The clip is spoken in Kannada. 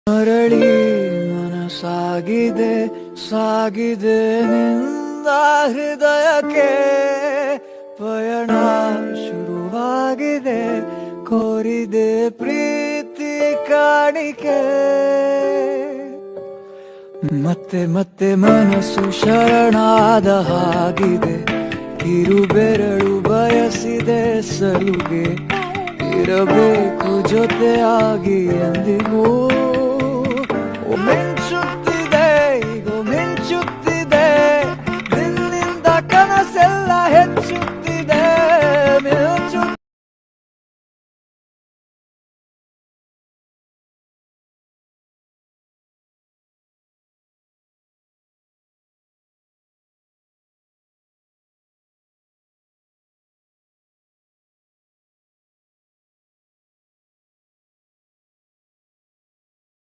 ಮರಳಿ ಮನಸಾಗಿದೆ ಸಾಗಿದೆ ನಿಂದ ಹೃದಯಕ್ಕೆ ಪಯಣ ಶುರುವಾಗಿದೆ ಕೋರಿದೆ ಪ್ರೀತಿ ಕಾಣಿಕೆ ಮತ್ತೆ ಮತ್ತೆ ಮನಸ್ಸು ಶರಣಾದ ಹಾಗಿದೆ ಕಿರುಬೆರಳು ಬಯಸಿದೆ ಸಲುಗೆ ಇರಬೇಕು ಜೊತೆಯಾಗಿ ಎಂದಿಗೂ